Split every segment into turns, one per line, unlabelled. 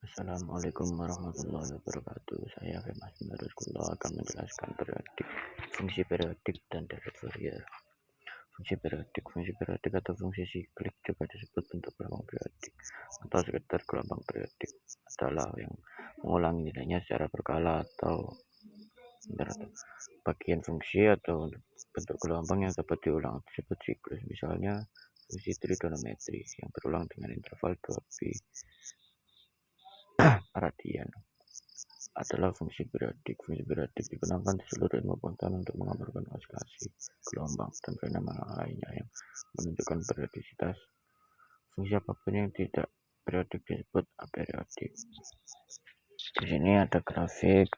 Assalamualaikum warahmatullahi wabarakatuh. Saya Femas Menurutkullah akan menjelaskan fungsi periodik dan David Fourier. Fungsi periodik atau fungsi siklik juga disebut bentuk gelombang periodik atau sekedar gelombang periodik adalah yang mengulangi nilainya secara berkala atau bagian fungsi atau bentuk gelombang yang dapat diulang disebut siklus. Misalnya fungsi trigonometri yang berulang dengan interval 2π radian adalah fungsi periodik. Fungsi periodik digunakan di seluruh ilmu pengetahuan untuk menggambarkan oscilasi, gelombang, dan fenomena lainnya yang menunjukkan periodisitas. Fungsi apapun yang tidak periodik disebut aperiodik. Di sini ada grafik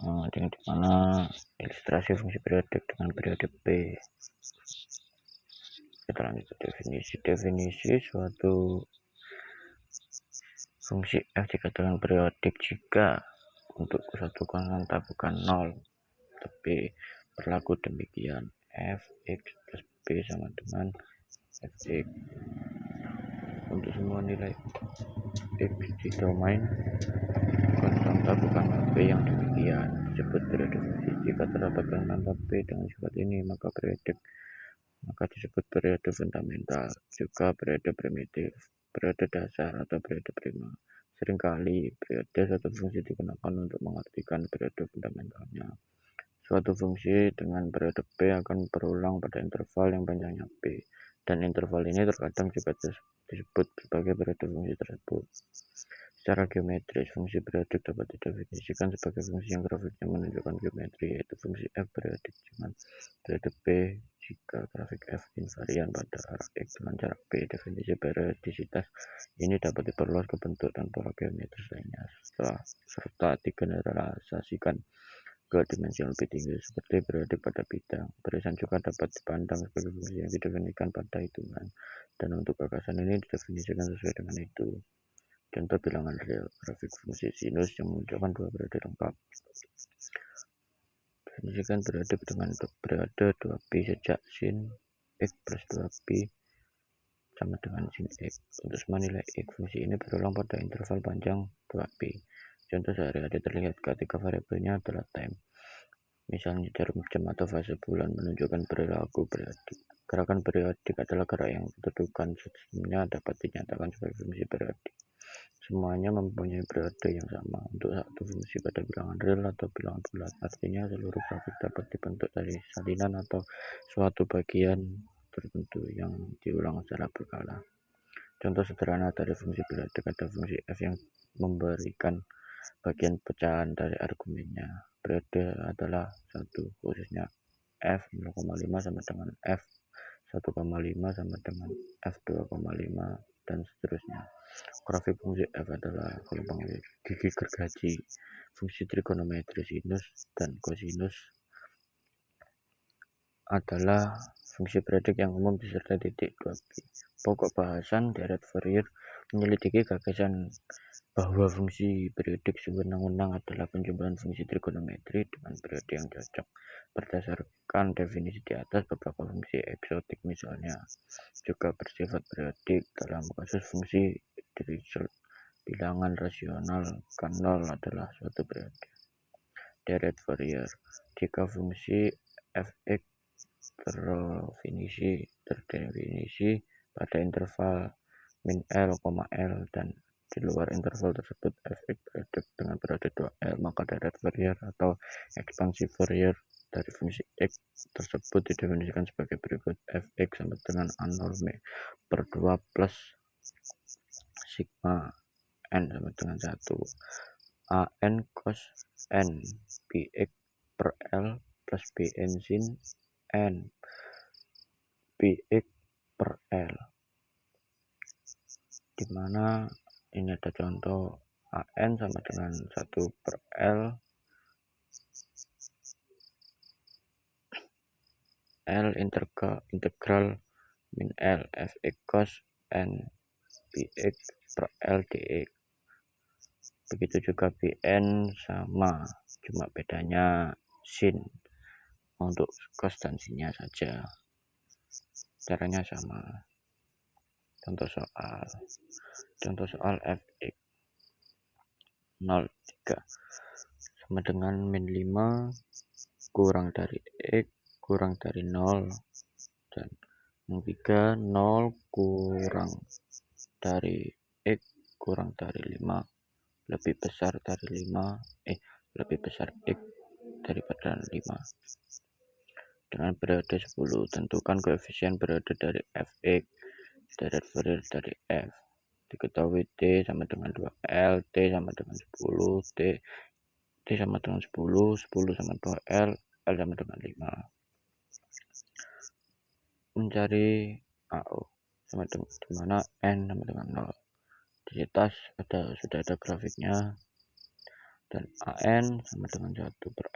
di mana ilustrasi fungsi periodik dengan periode P. Kita lanjut ke definisi suatu fungsi f dikatakan periodik jika untuk suatu konstanta bukan 0, tapi berlaku demikian: f(x) plus b sama dengan fx. Untuk semua nilai x di domain konstanta bukan b yang demikian disebut periode fungsi. Jika terdapat konstanta b dengan sifat ini, maka disebut periode fundamental, juga periode primitif, periode dasar, atau periode prima. Seringkali periode suatu fungsi digunakan untuk mengartikan periode fundamentalnya. Suatu fungsi dengan periode P akan berulang pada interval yang panjangnya P, dan interval ini terkadang juga disebut sebagai periode fungsi tersebut. Secara geometris, fungsi periodik dapat didefinisikan sebagai fungsi yang grafiknya menunjukkan geometri, yaitu fungsi f periodik dengan periode P jika grafik f invarian pada arah x dengan jarak P. Definisi periodisitas ini dapat diperluas ke bentuk dan pola geometris lainnya serta digeneralisasikan ke dimensi yang lebih tinggi seperti periodik pada bidang. Barisan juga dapat dipandang sebagai fungsi yang didefinisikan pada hitungan, dan untuk gagasan ini didefinisikan sesuai dengan itu. Contoh bilangan real, grafik fungsi sinus yang menunjukkan dua periode lengkap. Definisikan periodik dengan periode 2π sejak sin x plus 2π sama dengan sin x. Untuk semua nilai x, fungsi ini berulang pada interval panjang 2π. Contoh sehari-hari terlihat ketika variabelnya adalah time. Misalnya jarum jam atau fase bulan menunjukkan perilaku periodik. Gerakan periodik adalah gerak yang kedudukan sistemnya dapat dinyatakan sebagai fungsi periodik. Semuanya mempunyai periode yang sama untuk satu fungsi pada bilangan real atau bilangan bulat. Artinya seluruh grafik dapat dibentuk dari salinan atau suatu bagian tertentu yang diulang secara berkala. Contoh sederhana dari fungsi periodik ada fungsi f yang memberikan bagian pecahan dari argumennya. Periode adalah satu, khususnya f 0,5 sama dengan f 1,5 sama dengan f 2,5 dan seterusnya. Grafik fungsi f adalah gelombang gigi gergaji. Fungsi trigonometri sinus dan kosinus adalah fungsi periodik yang umum disertai titik 2π. Pokok bahasan David Fourier menyelidiki gagasan bahwa fungsi periodik sewenang-wenang adalah penjumlahan fungsi trigonometri dengan periode yang cocok. Berdasarkan definisi di atas, beberapa fungsi eksotik misalnya juga bersifat periodik. Dalam kasus fungsi Dirichlet, bilangan rasional kan 0 adalah suatu periode. David Fourier, jika fungsi fx terdefinisi pada interval min L, L dan di luar interval tersebut fx periodik dengan periode 2L, maka David Fourier atau ekspansi Fourier dari fungsi x tersebut didefinisikan sebagai berikut: fx sama dengan A0 per 2 plus sigma n sama dengan 1 an cos n bx per L plus bn sin n bx per L, dimana ini ada contoh an sama dengan 1 per L integral min L fx cos n bx per L dx. Begitu juga bn sama, cuma bedanya sin untuk cos dan sinnya saja. Caranya sama. Contoh soal fx. 0, 3 sama dengan min 5 kurang dari X kurang dari 0, dan yang 3 0 kurang dari X kurang dari 5 lebih besar dari 5, lebih besar X daripada 5. Dengan periode 10, tentukan koefisien periode dari fx dari f. Diketahui T sama dengan 2L, T sama dengan 10, T sama dengan 10, 10 sama 2L, L sama dengan 5. Mencari AO sama dengan dimana N sama dengan 0. Di atas sudah ada grafiknya, dan AN sama dengan 1 per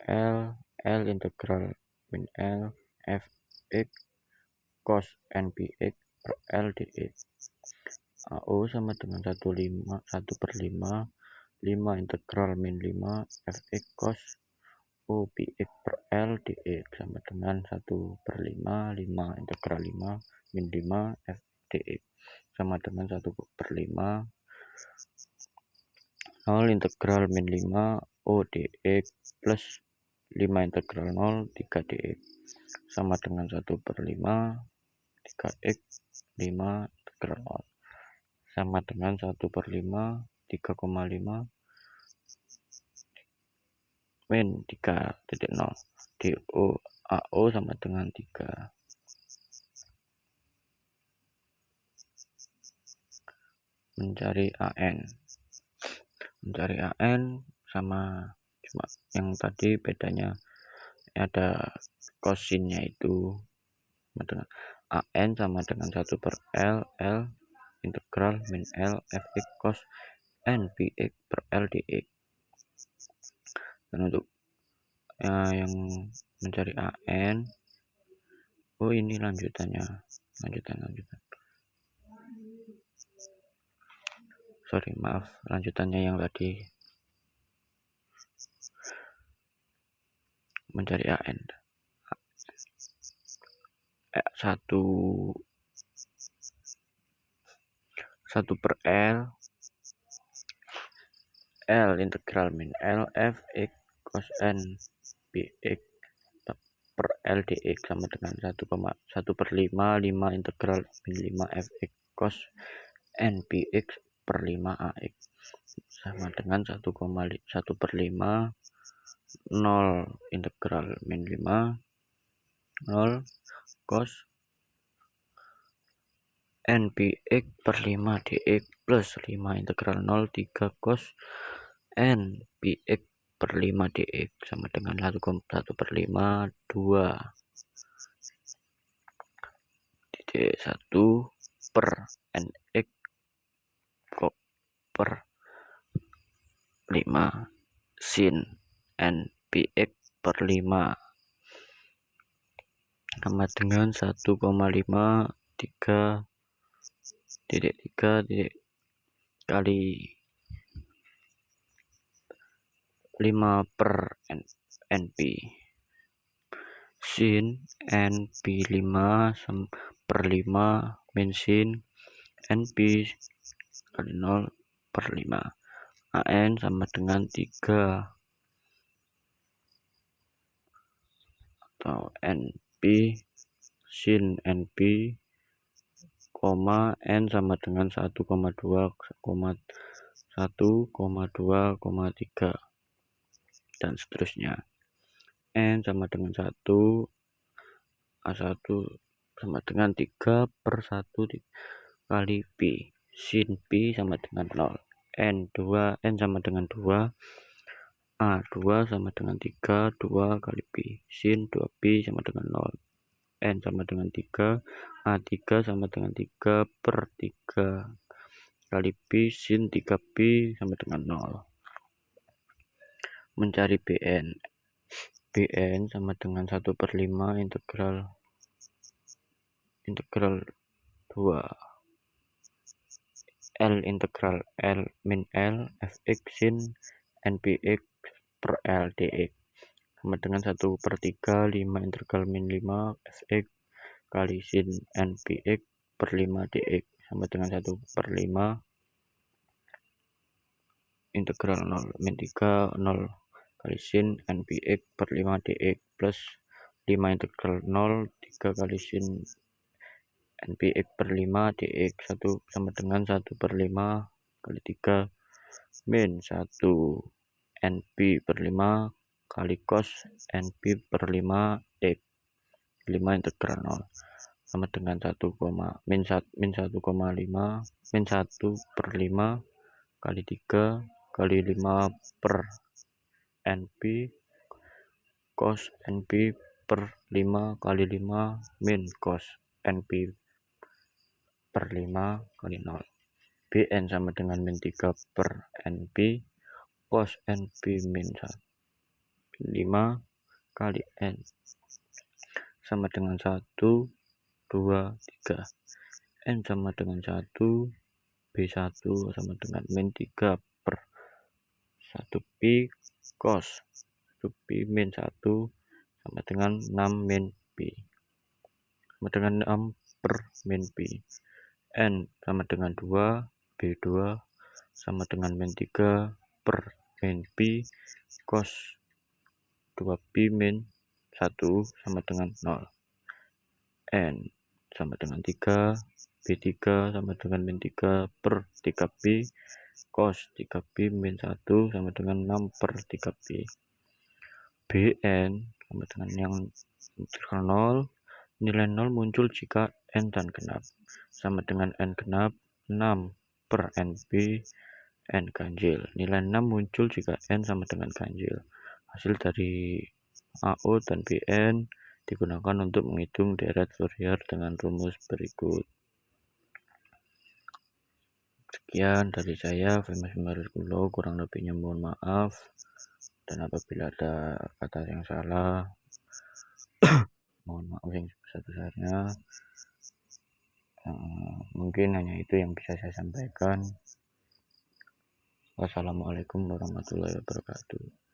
L integral min L fx cos npx per L dx. AO sama dengan 1 per 5 integral min 5 fx cos OPX per L dx sama dengan 1 per 5 integral 5 min 5 f dx sama dengan 1 per 5 0 integral min 5 O dx plus 5 integral 0 3 dx sama dengan 1 per 5 3x 5 integral 0 sama dengan 1 per 5 3,5 min 3.0 DO AO sama dengan 3. Mencari AN sama cuma yang tadi bedanya ada kosinnya itu sama dengan AN sama dengan 1 per L integral min L fx cos npx per L dx. Dan untuk yang mencari AN, ini lanjutan sorry maaf, lanjutannya yang tadi mencari AN 1 per L integral min L fx cos n px per L dx sama dengan 1 per 5 integral min 5 fx cos n px per 5 ax sama dengan 1 per 5 0 integral min 5 0 cos npx per 5 dx plus 5 integral 0 3 cos npx per 5 dx sama dengan 1 per 5 2 titik 1 per nx per 5 sin npx per 5 sama dengan 1,5 3 kali 5 per np sin np 5 per 5 min sin np kali 0 per 5 an sama dengan 3 atau np sin np n sama dengan 1,2,3 dan seterusnya. N sama dengan 1 A1 sama dengan 3 per 1 kali P sin P sama dengan 0 N sama dengan 2 A2 sama dengan 3 2 kali P sin 2P sama dengan 0 N sama dengan 3 A3 sama dengan 3 per 3 kali P sin 3P sama dengan 0. Mencari BN sama dengan 1 per 5 integral 2 L integral L min L fx sin npx per L dx sama dengan 1 per 3 5 integral min 5 fx kali sin npx per 5 dx sama dengan 1 per 5 integral 0 min 3 0 kali sin NPX per 5 dx plus 5 integral 0 3 kali sin NPX per 5 dx 1 sama dengan 1 per 5 kali 3 min 1 NP per 5 kali cos NP per 5 X 5 integral 0 sama dengan 1, min 1,5 min 1 per 5 kali 3 kali 5 per NP cos NP per 5 kali 5 min cos NP per 5 kali 0. Bn sama dengan min 3 per NP cos NP min 5 kali N sama dengan 1, 2, 3. N sama dengan 1, B1 sama dengan min 3 per 1 Pi cos 1 Pi min 1 sama dengan 6 min Pi sama dengan 6 per min Pi. N sama dengan 2, B2 sama dengan min 3 per min Pi cos 2 Pi min 1 sama dengan 0. N sama dengan 3, B3 sama dengan min 3 per 3 Pi cos 3 Pi min 1 sama dengan 6 per 3 Pi. Bn sama dengan yang integral 0. Nilai 0 muncul jika N dan genap sama dengan N genap 6 per NP N ganjil. Nilai 6 muncul jika N sama dengan ganjil. Hasil dari AO dan Bn digunakan untuk menghitung deret Fourier dengan rumus berikut. Sekian dari saya, Famous Kulo, kurang lebihnya mohon maaf, dan apabila ada kata yang salah mohon maaf yang sebesar-besarnya. Mungkin hanya itu yang bisa saya sampaikan. Wassalamualaikum warahmatullahi wabarakatuh.